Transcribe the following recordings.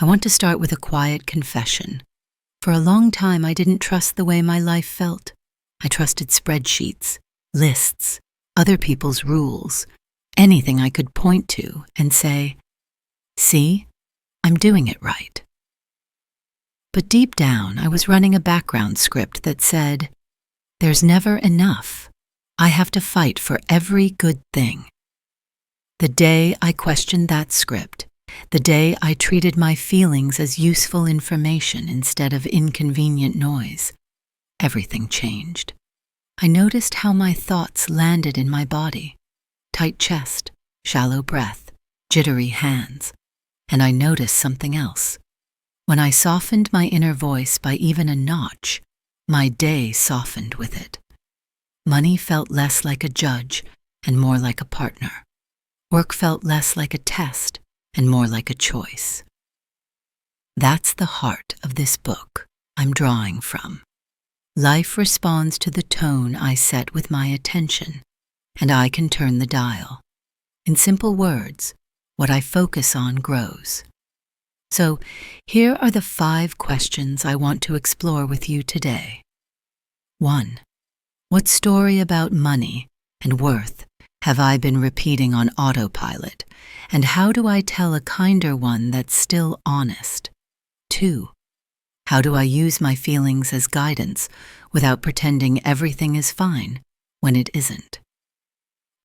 I want to start with a quiet confession. For a long time, I didn't trust the way my life felt. I trusted spreadsheets, lists, other people's rules, anything I could point to and say, "See, I'm doing it right." But deep down, I was running a background script that said, "There's never enough. I have to fight for every good thing." The day I questioned that script, the day I treated my feelings as useful information instead of inconvenient noise, everything changed. I noticed how my thoughts landed in my body: tight chest, shallow breath, jittery hands. And I noticed something else. When I softened my inner voice by even a notch, my day softened with it. Money felt less like a judge and more like a partner. Work felt less like a test and more like a choice. That's the heart of this book I'm drawing from. Life responds to the tone I set with my attention, and I can turn the dial. In simple words, what I focus on grows. So here are the 5 questions I want to explore with you today. 1. What story about money and worth have I been repeating on autopilot, and how do I tell a kinder one that's still honest? 2. How do I use my feelings as guidance without pretending everything is fine when it isn't?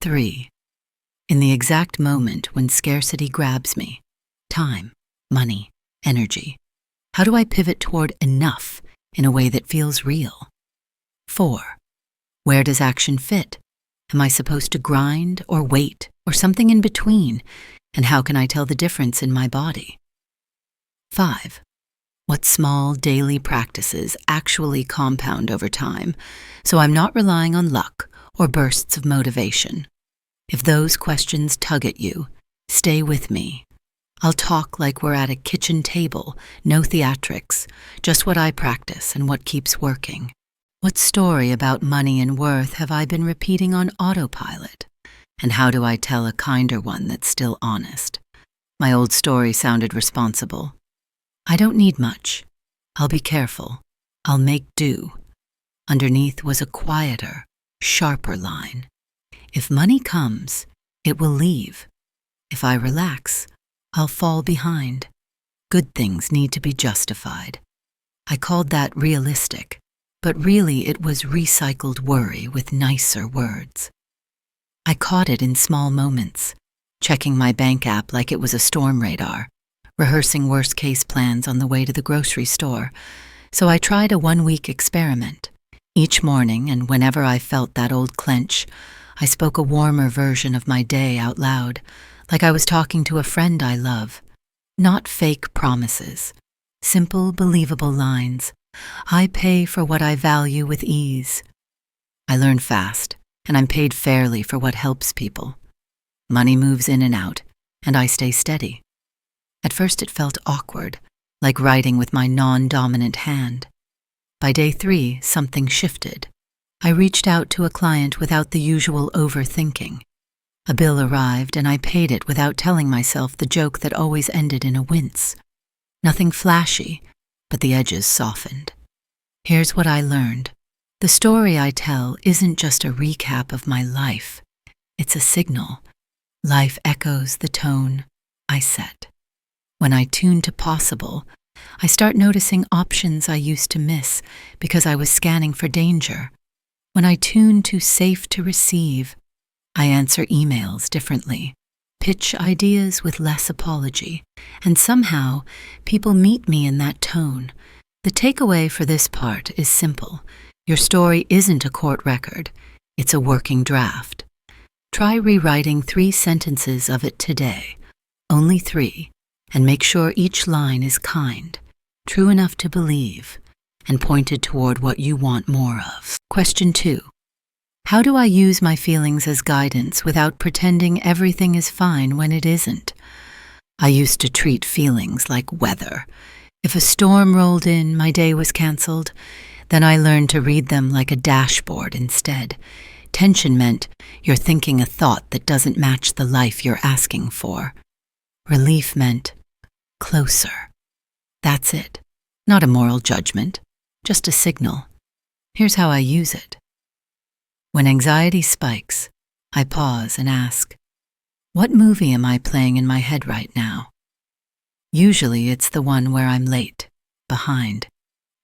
3. In the exact moment when scarcity grabs me, time, money, energy, how do I pivot toward enough in a way that feels real? 4. Where does action fit? Am I supposed to grind or wait or something in between? And how can I tell the difference in my body? 5. What small daily practices actually compound over time, so I'm not relying on luck or bursts of motivation? If those questions tug at you, stay with me. I'll talk like we're at a kitchen table, no theatrics, just what I practice and what keeps working. What story about money and worth have I been repeating on autopilot? And how do I tell a kinder one that's still honest? My old story sounded responsible. I don't need much. I'll be careful. I'll make do. Underneath was a quieter, sharper line. If money comes, it will leave. If I relax, I'll fall behind. Good things need to be justified. I called that realistic, but really it was recycled worry with nicer words. I caught it in small moments, checking my bank app like it was a storm radar, rehearsing worst-case plans on the way to the grocery store. So I tried a 1-week experiment. Each morning, and whenever I felt that old clench, I spoke a warmer version of my day out loud, like I was talking to a friend I love. Not fake promises, simple, believable lines. I pay for what I value with ease. I learn fast, and I'm paid fairly for what helps people. Money moves in and out, and I stay steady. At first it felt awkward, like writing with my non-dominant hand. By day 3, something shifted. I reached out to a client without the usual overthinking. A bill arrived, and I paid it without telling myself the joke that always ended in a wince. Nothing flashy, but the edges softened. Here's what I learned. The story I tell isn't just a recap of my life. It's a signal. Life echoes the tone I set. When I tune to possible, I start noticing options I used to miss because I was scanning for danger. When I tune to safe to receive, I answer emails differently, pitch ideas with less apology, and somehow people meet me in that tone. The takeaway for this part is simple. Your story isn't a court record, it's a working draft. Try rewriting 3 sentences of it today, only 3, and make sure each line is kind, true enough to believe, and pointed toward what you want more of. Question 2. How do I use my feelings as guidance without pretending everything is fine when it isn't? I used to treat feelings like weather. If a storm rolled in, my day was canceled. Then I learned to read them like a dashboard instead. Tension meant you're thinking a thought that doesn't match the life you're asking for. Relief meant closer. That's it. Not a moral judgment, just a signal. Here's how I use it. When anxiety spikes, I pause and ask, what movie am I playing in my head right now? Usually it's the one where I'm late, behind,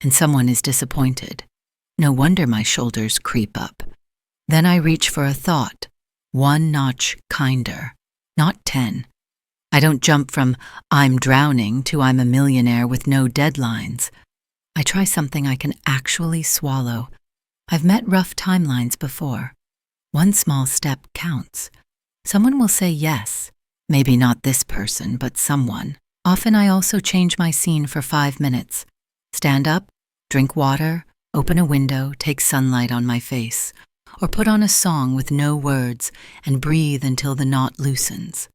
and someone is disappointed. No wonder my shoulders creep up. Then I reach for a thought, one notch kinder, not 10. I don't jump from I'm drowning to I'm a millionaire with no deadlines. I try something I can actually swallow. I've met rough timelines before. One small step counts. Someone will say yes, maybe not this person, but someone. Often I also change my scene for 5 minutes. Stand up, drink water, open a window, take sunlight on my face, or put on a song with no words and breathe until the knot loosens.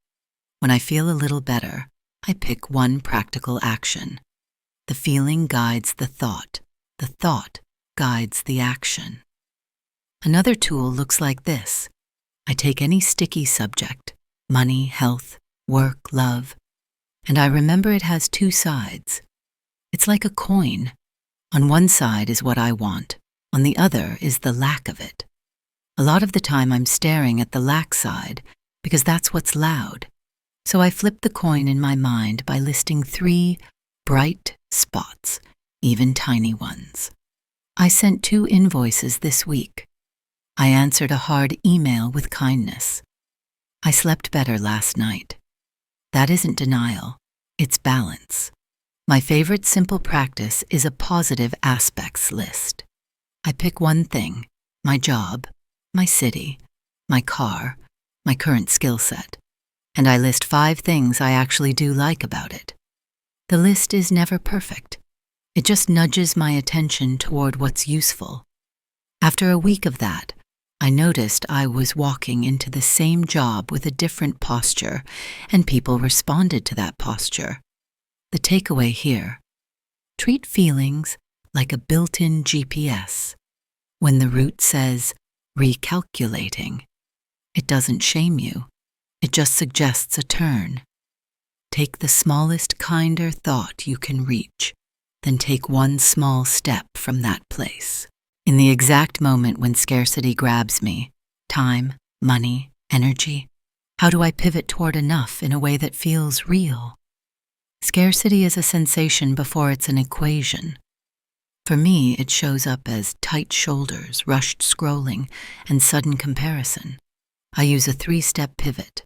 When I feel a little better, I pick one practical action. The feeling guides the thought guides the action. Another tool looks like this. I take any sticky subject, money, health, work, love, and I remember it has 2 sides. It's like a coin. On one side is what I want, on the other is the lack of it. A lot of the time I'm staring at the lack side because that's what's loud. So I flip the coin in my mind by listing 3 bright spots, even tiny ones. I sent 2 invoices this week. I answered a hard email with kindness. I slept better last night. That isn't denial, it's balance. My favorite simple practice is a positive aspects list. I pick one thing, my job, my city, my car, my current skill set, and I list 5 things I actually do like about it. The list is never perfect. It just nudges my attention toward what's useful. After a week of that, I noticed I was walking into the same job with a different posture, and people responded to that posture. The takeaway here: treat feelings like a built-in GPS. When the route says recalculating, it doesn't shame you. It just suggests a turn. Take the smallest, kinder thought you can reach, then take one small step from that place. In the exact moment when scarcity grabs me, time, money, energy, how do I pivot toward enough in a way that feels real? Scarcity is a sensation before it's an equation. For me, it shows up as tight shoulders, rushed scrolling, and sudden comparison. I use a 3-step pivot.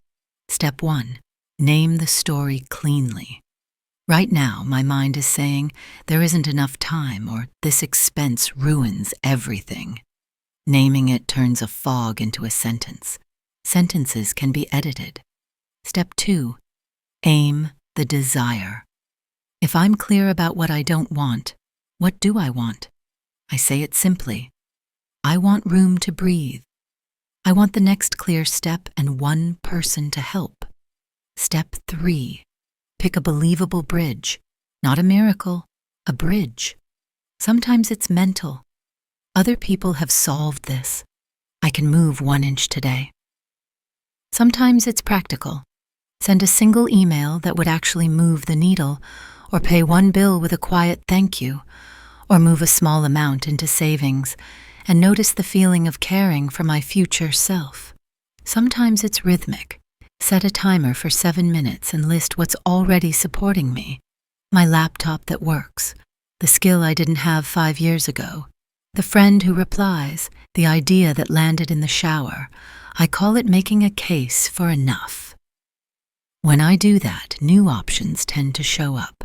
Step 1, name the story cleanly. Right now, my mind is saying, there isn't enough time, or this expense ruins everything. Naming it turns a fog into a sentence. Sentences can be edited. Step 2, aim the desire. If I'm clear about what I don't want, what do I want? I say it simply. I want room to breathe. I want the next clear step and one person to help. Step 3, pick a believable bridge. Not a miracle, a bridge. Sometimes it's mental. Other people have solved this. I can move 1 inch today. Sometimes it's practical. Send a single email that would actually move the needle, or pay 1 bill with a quiet thank you, or move a small amount into savings and notice the feeling of caring for my future self. Sometimes it's rhythmic. Set a timer for 7 minutes and list what's already supporting me. My laptop that works, the skill I didn't have 5 years ago, the friend who replies, the idea that landed in the shower. I call it making a case for enough. When I do that, new options tend to show up.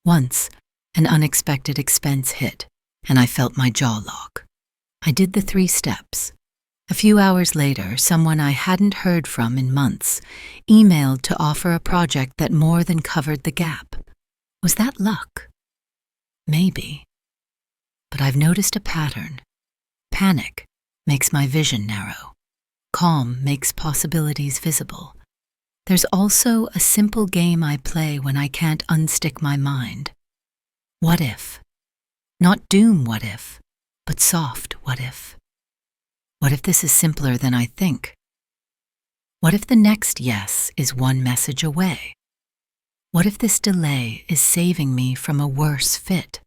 Once, an unexpected expense hit, and I felt my jaw lock. I did the 3 steps. A few hours later, someone I hadn't heard from in months emailed to offer a project that more than covered the gap. Was that luck? Maybe. But I've noticed a pattern. Panic makes my vision narrow. Calm makes possibilities visible. There's also a simple game I play when I can't unstick my mind. What if? Not doom what if, but soft what if. What if this is simpler than I think? What if the next yes is 1 message away? What if this delay is saving me from a worse fit?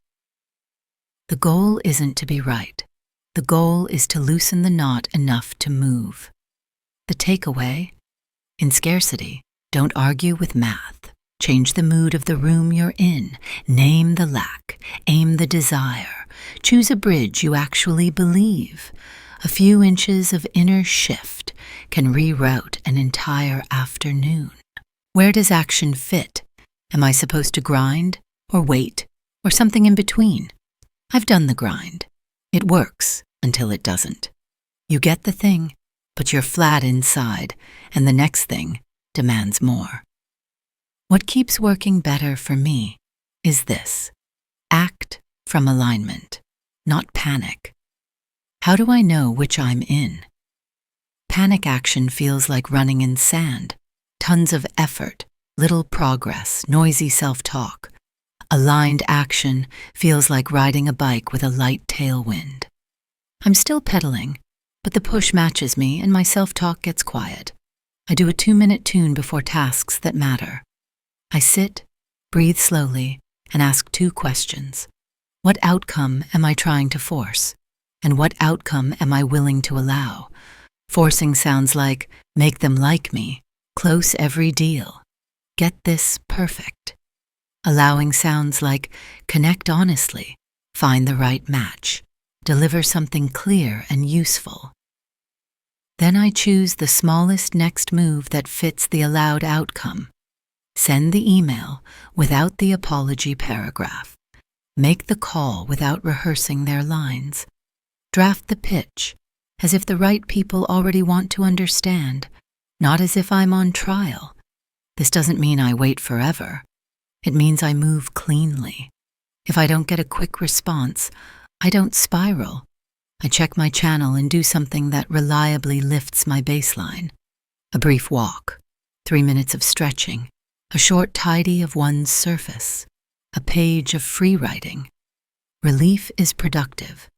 The goal isn't to be right. The goal is to loosen the knot enough to move. The takeaway? In scarcity, don't argue with math. Change the mood of the room you're in. Name the lack. Aim the desire. Choose a bridge you actually believe. A few inches of inner shift can reroute an entire afternoon. Where does action fit? Am I supposed to grind, or wait, or something in between? I've done the grind. It works until it doesn't. You get the thing, but you're flat inside, and the next thing demands more. What keeps working better for me is this: act from alignment, not panic. How do I know which I'm in? Panic action feels like running in sand, tons of effort, little progress, noisy self-talk. Aligned action feels like riding a bike with a light tailwind. I'm still pedaling, but the push matches me and my self-talk gets quiet. I do a 2-minute tune before tasks that matter. I sit, breathe slowly, and ask 2 questions. What outcome am I trying to force? And what outcome am I willing to allow? Forcing sounds like, make them like me, close every deal. Get this perfect. Allowing sounds like, connect honestly, find the right match, deliver something clear and useful. Then I choose the smallest next move that fits the allowed outcome. Send the email without the apology paragraph. Make the call without rehearsing their lines. Draft the pitch as if the right people already want to understand, not as if I'm on trial. This doesn't mean I wait forever. It means I move cleanly. If I don't get a quick response, I don't spiral. I check my channel and do something that reliably lifts my baseline. A brief walk, 3 minutes of stretching, a short tidy of one's surface, a page of free writing. Relief is productive.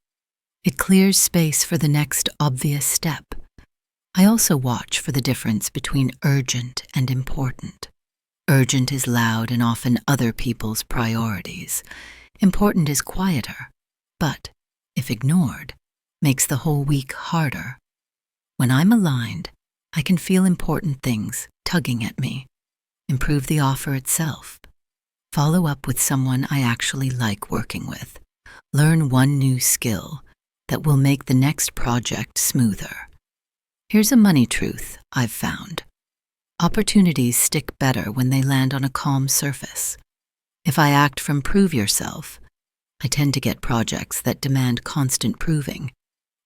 It clears space for the next obvious step. I also watch for the difference between urgent and important. Urgent is loud and often other people's priorities. Important is quieter, but, if ignored, makes the whole week harder. When I'm aligned, I can feel important things tugging at me. Improve the offer itself. Follow up with someone I actually like working with. Learn one new skill that will make the next project smoother. Here's a money truth I've found. Opportunities stick better when they land on a calm surface. If I act from prove yourself, I tend to get projects that demand constant proving.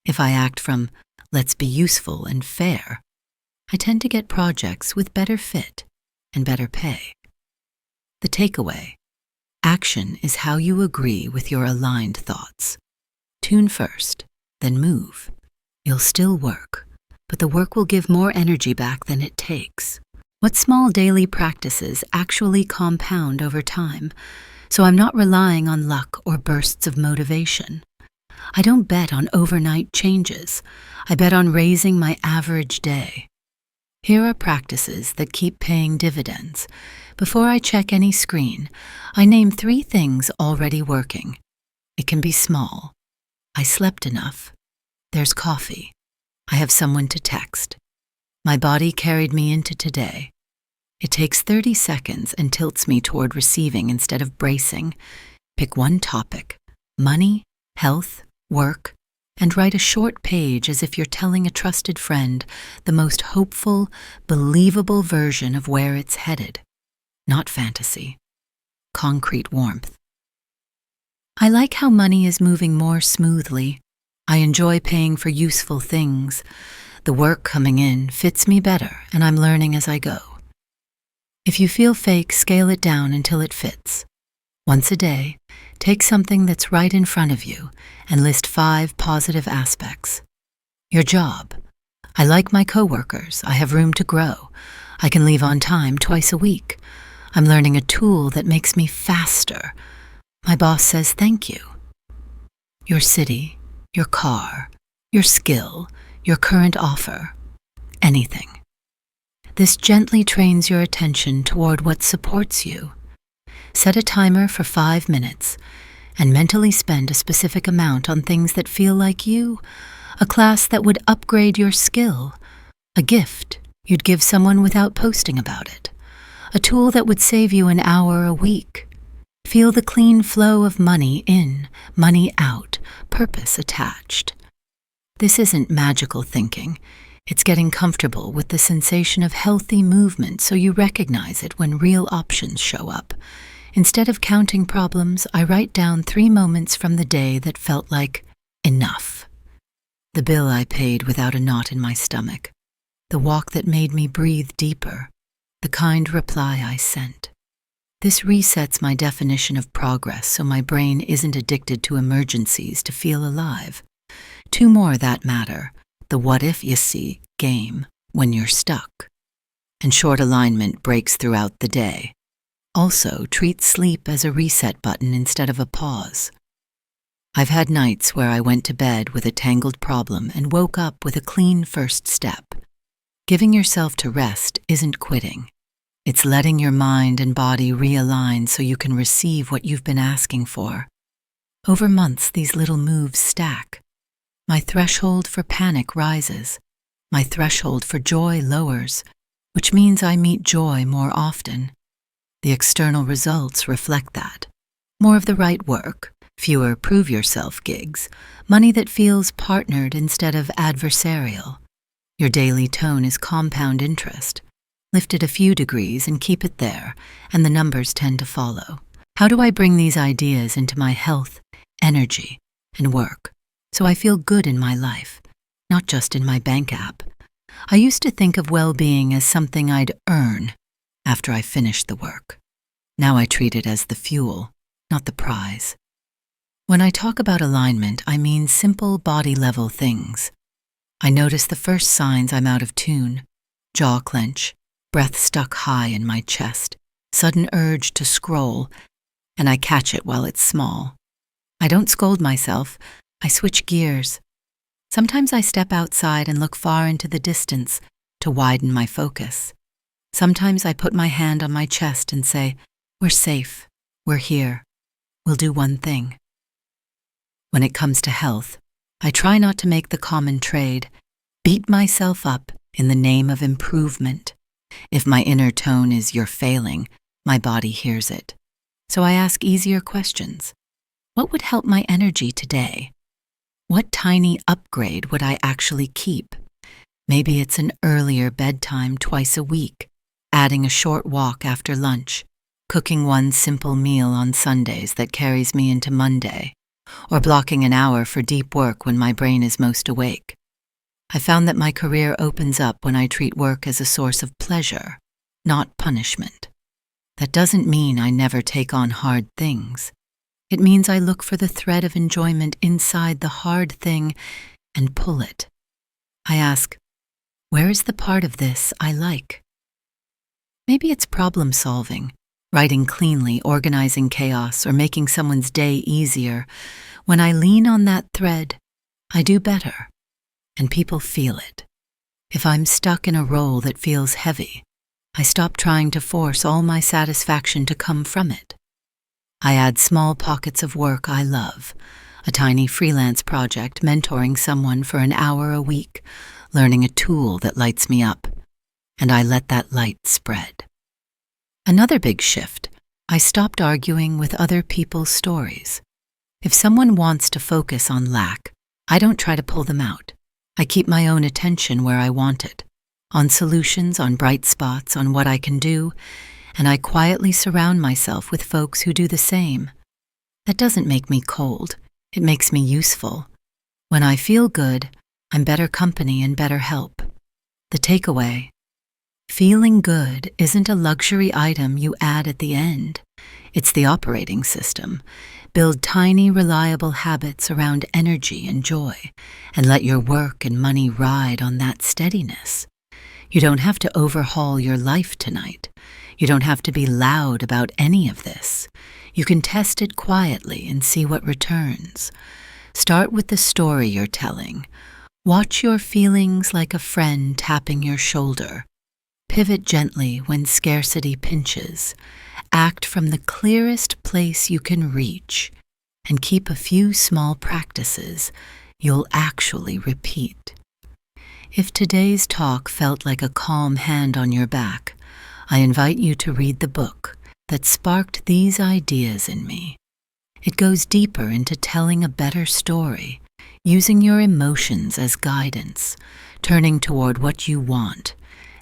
If I act from let's be useful and fair, I tend to get projects with better fit and better pay. The takeaway: action is how you agree with your aligned thoughts. Tune first, then move. You'll still work, but the work will give more energy back than it takes. What small daily practices actually compound over time, so I'm not relying on luck or bursts of motivation. I don't bet on overnight changes. I bet on raising my average day. Here are practices that keep paying dividends. Before I check any screen, I name 3 things already working. It can be small. I slept enough. There's coffee. I have someone to text. My body carried me into today. It takes 30 seconds and tilts me toward receiving instead of bracing. Pick one topic: money, health, work, and write a short page as if you're telling a trusted friend the most hopeful, believable version of where it's headed. Not fantasy. Concrete warmth. I like how money is moving more smoothly. I enjoy paying for useful things. The work coming in fits me better, and I'm learning as I go. If you feel fake, scale it down until it fits. Once a day, take something that's right in front of you and list 5 positive aspects. Your job. I like my coworkers. I have room to grow. I can leave on time twice a week. I'm learning a tool that makes me faster. My boss says thank you. Your city, your car, your skill, your current offer, anything. This gently trains your attention toward what supports you. Set a timer for 5 minutes and mentally spend a specific amount on things that feel like you, a class that would upgrade your skill, a gift you'd give someone without posting about it, a tool that would save you an hour a week. Feel the clean flow of money in, money out, purpose attached. This isn't magical thinking. It's getting comfortable with the sensation of healthy movement so you recognize it when real options show up. Instead of counting problems, I write down 3 moments from the day that felt like enough. The bill I paid without a knot in my stomach. The walk that made me breathe deeper. The kind reply I sent. This resets my definition of progress so my brain isn't addicted to emergencies to feel alive. 2 more that matter. The what if you see game when you're stuck. And short alignment breaks throughout the day. Also, treat sleep as a reset button instead of a pause. I've had nights where I went to bed with a tangled problem and woke up with a clean first step. Giving yourself to rest isn't quitting. It's letting your mind and body realign so you can receive what you've been asking for. Over months, these little moves stack. My threshold for panic rises. My threshold for joy lowers, which means I meet joy more often. The external results reflect that. More of the right work, fewer prove-yourself gigs, money that feels partnered instead of adversarial. Your daily tone is compound interest. Lift it a few degrees and keep it there, and the numbers tend to follow. How do I bring these ideas into my health, energy, and work so I feel good in my life, not just in my bank app? I used to think of well-being as something I'd earn after I finished the work. Now I treat it as the fuel, not the prize. When I talk about alignment, I mean simple body-level things. I notice the first signs I'm out of tune: jaw clench, breath stuck high in my chest, sudden urge to scroll, and I catch it while it's small. I don't scold myself, I switch gears. Sometimes I step outside and look far into the distance to widen my focus. Sometimes I put my hand on my chest and say, "We're safe, we're here, we'll do one thing." When it comes to health, I try not to make the common trade, beat myself up in the name of improvement. If my inner tone is "you're failing," my body hears it. So I ask easier questions. What would help my energy today? What tiny upgrade would I actually keep? Maybe it's an earlier bedtime twice a week, adding a short walk after lunch, cooking one simple meal on Sundays that carries me into Monday, or blocking an hour for deep work when my brain is most awake. I found that my career opens up when I treat work as a source of pleasure, not punishment. That doesn't mean I never take on hard things. It means I look for the thread of enjoyment inside the hard thing and pull it. I ask, where is the part of this I like? Maybe it's problem solving, writing cleanly, organizing chaos, or making someone's day easier. When I lean on that thread, I do better, and people feel it. If I'm stuck in a role that feels heavy, I stop trying to force all my satisfaction to come from it. I add small pockets of work I love, a tiny freelance project, mentoring someone for an hour a week, learning a tool that lights me up, and I let that light spread. Another big shift, I stopped arguing with other people's stories. If someone wants to focus on lack, I don't try to pull them out. I keep my own attention where I want it, on solutions, on bright spots, on what I can do, and I quietly surround myself with folks who do the same. That doesn't make me cold, it makes me useful. When I feel good, I'm better company and better help. The takeaway: feeling good isn't a luxury item you add at the end. It's the operating system. Build tiny, reliable habits around energy and joy, and let your work and money ride on that steadiness. You don't have to overhaul your life tonight. You don't have to be loud about any of this. You can test it quietly and see what returns. Start with the story you're telling. Watch your feelings like a friend tapping your shoulder. Pivot gently when scarcity pinches. Act from the clearest place you can reach, and keep a few small practices you'll actually repeat. If today's talk felt like a calm hand on your back, I invite you to read the book that sparked these ideas in me. It goes deeper into telling a better story, using your emotions as guidance, turning toward what you want,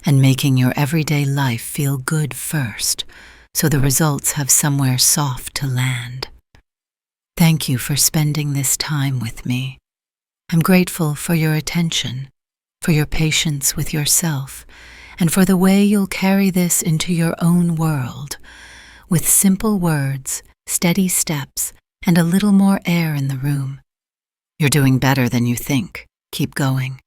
and making your everyday life feel good first, so the results have somewhere soft to land. Thank you for spending this time with me. I'm grateful for your attention, for your patience with yourself, and for the way you'll carry this into your own world, with simple words, steady steps, and a little more air in the room. You're doing better than you think. Keep going.